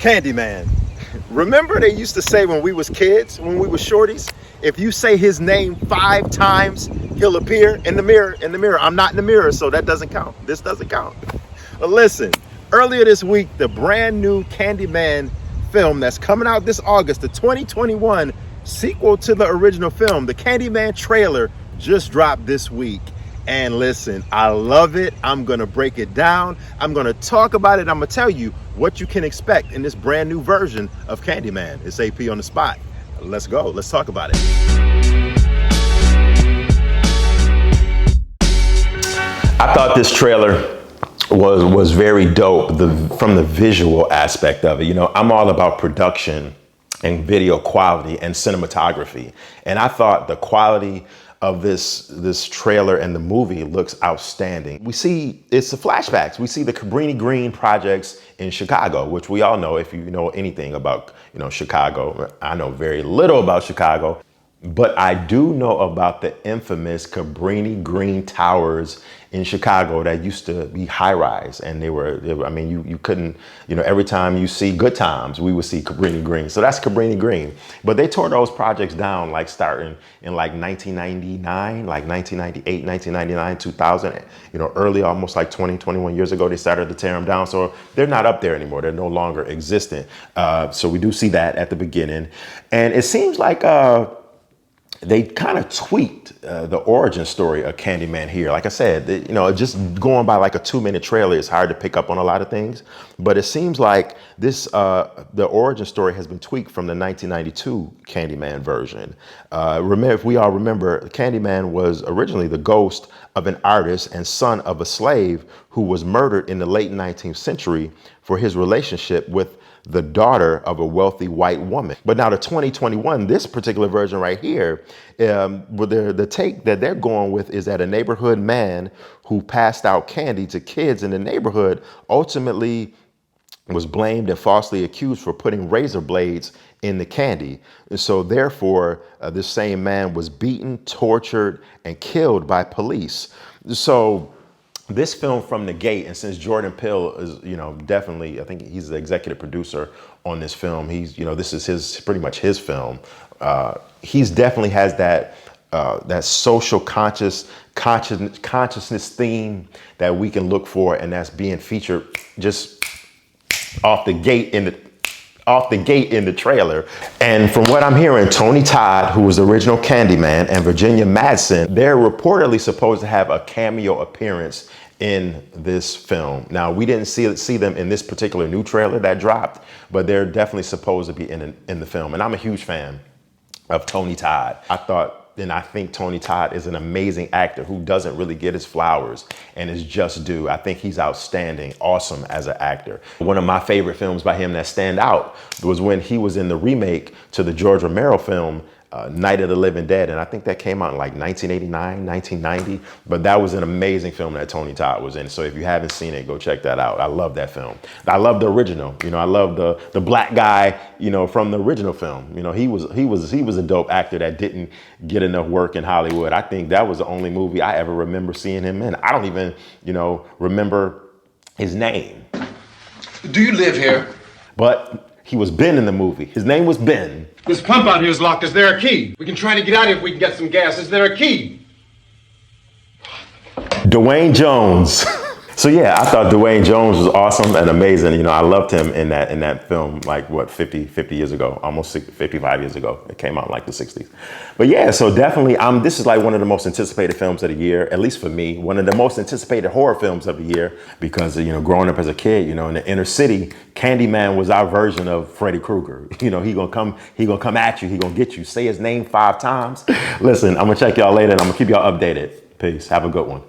Candyman. Remember they used to say when we was kids, when we was shorties, if you say his name 5 times, he'll appear in the mirror. I'm not in the mirror, so that doesn't count. This doesn't count. But listen, earlier this week, the brand new Candyman film that's coming out this August, the 2021 sequel to the original film, the Candyman trailer just dropped this week. And listen, I love it. I'm going to break it down. I'm going to talk about it. I'm going to tell you what you can expect in this brand new version of Candyman. It's AP on the spot. Let's go. Let's talk about it. I thought this trailer was very dope from the visual aspect of it. You know, I'm all about production and video quality and cinematography. And I thought the quality of this trailer and the movie looks outstanding. We see, it's the flashbacks. We see the Cabrini Green projects in Chicago, which we all know if you know anything about, Chicago. I know very little about Chicago, but I do know about the infamous Cabrini Green towers in Chicago that used to be high rise, and they were I mean, you couldn't, every time you see Good Times, we would see Cabrini Green. So that's Cabrini Green. But they tore those projects down, like starting in like 1999, like 1998, 1999, 2000, early, almost like 20, 21 years ago, they started to tear them down. So they're not up there anymore. They're no longer existent. So we do see that at the beginning. And it seems like, they kind of tweaked the origin story of Candyman here. Like I said, just going by like a 2-minute trailer, it's hard to pick up on a lot of things. But it seems like this, the origin story has been tweaked from the 1992 Candyman version. Remember, if we all remember, Candyman was originally the ghost of an artist and son of a slave who was murdered in the late 19th century for his relationship with the daughter of a wealthy white woman. But now the 2021, this particular version right here, the take that they're going with is that a neighborhood man who passed out candy to kids in the neighborhood ultimately was blamed and falsely accused for putting razor blades in the candy. And so therefore, this same man was beaten, tortured, and killed by police. So this film from the gate, and since Jordan Peele is, definitely, I think he's the executive producer on this film. He's, this is pretty much his film. He's definitely has that social consciousness theme that we can look for, and that's being featured just off the gate in the trailer. And from what I'm hearing, Tony Todd, who was the original Candyman, and Virginia Madsen, they're reportedly supposed to have a cameo appearance in this film. Now, we didn't see them in this particular new trailer that dropped, but they're definitely supposed to be in the film. And I'm a huge fan of Tony Todd. I think Tony Todd is an amazing actor who doesn't really get his flowers and is just due. I think he's outstanding, awesome as an actor. One of my favorite films by him that stand out was when he was in the remake to the George Romero film, Night of the Living Dead. And I think that came out in like 1989, 1990. But that was an amazing film that Tony Todd was in. So if you haven't seen it, go check that out. I love that film. I love the original. I love the black guy, from the original film. He was a dope actor that didn't get enough work in Hollywood. I think that was the only movie I ever remember seeing him in. I don't even, remember his name. Do you live here? But he was Ben in the movie. His name was Ben. This pump out here is locked. Is there a key? We can try to get out here if we can get some gas. Is there a key? Dwayne Jones. So yeah, I thought Dwayne Jones was awesome and amazing. I loved him in that film, like what, 50 years ago, almost 55 years ago. It came out in like the 60s. But yeah, so definitely, this is like one of the most anticipated films of the year, at least for me, one of the most anticipated horror films of the year, because, growing up as a kid, in the inner city, Candyman was our version of Freddy Krueger. He gonna come at you, he gonna get you. Say his name 5 times. Listen, I'm gonna check y'all later and I'm gonna keep y'all updated. Peace, have a good one.